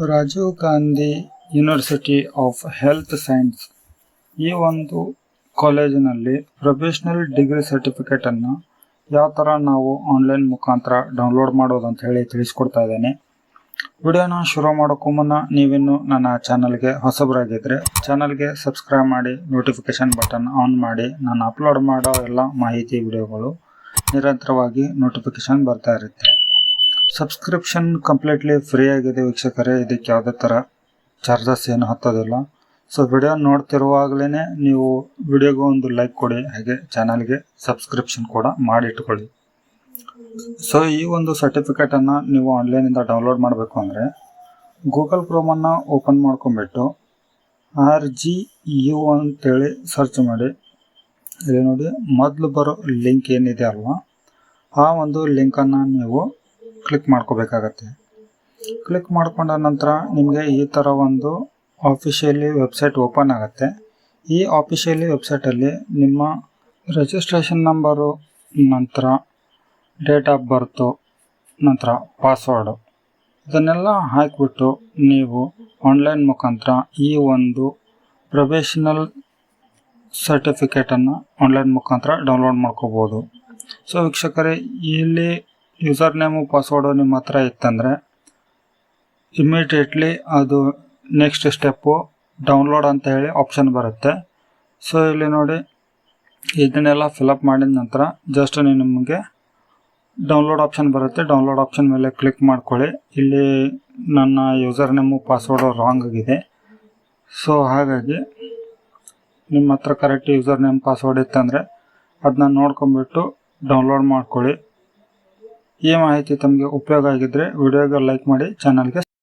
Rajiv Gandhi university of health science ಈ ಒಂದು ಕಾಲೇಜಿನಲ್ಲಿ ಪ್ರೊಫೆಷನಲ್ ಡಿಗ್ರಿ ಸರ್ಟಿಫಿಕೇಟನ್ನು ಯಾವ ಥರ ನಾವು ಆನ್ಲೈನ್ ಮುಖಾಂತರ ಡೌನ್ಲೋಡ್ ಮಾಡೋದು ಅಂತ ಹೇಳಿ ತಿಳಿಸ್ಕೊಡ್ತಾ ಇದ್ದೇನೆ. ವಿಡಿಯೋನ ಶುರು ಮಾಡೋಕ್ಕೂ ಮುನ್ನ ನೀವಿನ್ನು ನನ್ನ ಚಾನಲ್ಗೆ ಹೊಸಬರಾಗಿದ್ದರೆ ಚಾನಲ್ಗೆ ಸಬ್ಸ್ಕ್ರೈಬ್ ಮಾಡಿ, ನೋಟಿಫಿಕೇಶನ್ ಬಟನ್ ಆನ್ ಮಾಡಿ. ನಾನು ಅಪ್ಲೋಡ್ ಮಾಡೋ ಎಲ್ಲ ಮಾಹಿತಿ ವಿಡಿಯೋಗಳು ನಿರಂತರವಾಗಿ ನೋಟಿಫಿಕೇಶನ್ ಬರ್ತಾ ಇರುತ್ತೆ. ಸಬ್ಸ್ಕ್ರಿಪ್ಷನ್ ಕಂಪ್ಲೀಟ್ಲಿ ಫ್ರೀ ಆಗಿದೆ ವೀಕ್ಷಕರೇ, ಇದಕ್ಕೆ ಯಾವುದೇ ಥರ ಚಾರ್ಜಸ್ ಏನು ಹತ್ತೋದಿಲ್ಲ. ಸೊ ವಿಡಿಯೋ ನೋಡ್ತಿರುವಾಗಲೇ ನೀವು ವಿಡಿಯೋಗೆ ಒಂದು ಲೈಕ್ ಕೊಡಿ, ಹಾಗೆ ಚಾನಲ್ಗೆ ಸಬ್ಸ್ಕ್ರಿಪ್ಷನ್ ಕೂಡ ಮಾಡಿಟ್ಕೊಳ್ಳಿ. ಸೊ ಈ ಒಂದು ಸರ್ಟಿಫಿಕೇಟನ್ನು ನೀವು ಆನ್ಲೈನಿಂದ ಡೌನ್ಲೋಡ್ ಮಾಡಬೇಕು ಅಂದರೆ ಗೂಗಲ್ ಕ್ರೋಮನ್ನು ಓಪನ್ ಮಾಡ್ಕೊಂಬಿಟ್ಟು RGU ಅಂತೇಳಿ ಸರ್ಚ್ ಮಾಡಿ. ಇಲ್ಲಿ ನೋಡಿ, ಮೊದಲು ಬರೋ ಲಿಂಕ್ ಏನಿದೆ ಅಲ್ವಾ, ಆ ಒಂದು ಲಿಂಕನ್ನು ನೀವು ಕ್ಲಿಕ್ ಮಾಡ್ಕೋಬೇಕಾಗತ್ತೆ. ಕ್ಲಿಕ್ ಮಾಡ್ಕೊಂಡ ನಂತರ ನಿಮಗೆ ಈ ಥರ ಒಂದು ಆಫಿಷಿಯಲಿ ವೆಬ್ಸೈಟ್ ಓಪನ್ ಆಗುತ್ತೆ. ಈ ಆಫಿಷಿಯಲಿ ವೆಬ್ಸೈಟಲ್ಲಿ ನಿಮ್ಮ ರಿಜಿಸ್ಟ್ರೇಷನ್ ನಂಬರು, ನಂತರ ಡೇಟ್ ಆಫ್ ಬರ್ತು, ನಂತರ ಪಾಸ್ವರ್ಡು ಇದನ್ನೆಲ್ಲ ಹಾಕಿಬಿಟ್ಟು ನೀವು ಆನ್ಲೈನ್ ಮುಖಾಂತರ ಈ ಒಂದು ಪ್ರೊಫೆಷನಲ್ ಸರ್ಟಿಫಿಕೇಟನ್ನು ಆನ್ಲೈನ್ ಮುಖಾಂತರ ಡೌನ್ಲೋಡ್ ಮಾಡ್ಕೋಬೋದು. ಸೊ ವೀಕ್ಷಕರೇ, ಇಲ್ಲಿ ಯೂಸರ್ ನೇಮು ಪಾಸ್ವರ್ಡು ನಿಮ್ಮ ಹತ್ರ ಇತ್ತಂದರೆ ಇಮ್ಮಿಡಿಯೇಟ್ಲಿ ಅದು ನೆಕ್ಸ್ಟ್ ಸ್ಟೆಪ್ಪು ಡೌನ್ಲೋಡ್ ಅಂತ ಹೇಳಿ ಆಪ್ಷನ್ ಬರುತ್ತೆ. ಸೊ ಇಲ್ಲಿ ನೋಡಿ, ಇದನ್ನೆಲ್ಲ ಫಿಲಪ್ ಮಾಡಿದ ನಂತರ ಜಸ್ಟ್ ನಿಮಗೆ ಡೌನ್ಲೋಡ್ ಆಪ್ಷನ್ ಬರುತ್ತೆ. ಡೌನ್ಲೋಡ್ ಆಪ್ಷನ್ ಮೇಲೆ ಕ್ಲಿಕ್ ಮಾಡ್ಕೊಳ್ಳಿ. ಇಲ್ಲಿ ನನ್ನ ಯೂಸರ್ ನೇಮು ಪಾಸ್ವರ್ಡು ರಾಂಗ್ ಆಗಿದೆ. ಸೊ ಹಾಗಾಗಿ ನಿಮ್ಮ ಹತ್ರ ಕರೆಕ್ಟ್ ಯೂಸರ್ ನೇಮ್ ಪಾಸ್ವರ್ಡ್ ಇತ್ತಂದರೆ ಅದನ್ನ ನೋಡ್ಕೊಂಬಿಟ್ಟು ಡೌನ್ಲೋಡ್ ಮಾಡ್ಕೊಳ್ಳಿ. ಈ ಮಾಹಿತಿ ತಮಗೆ ಉಪಯೋಗ ಆಗಿದ್ದರೆ ವಿಡಿಯೋಗೆ ಲೈಕ್ ಮಾಡಿ, ಚಾನಲ್ಗೆ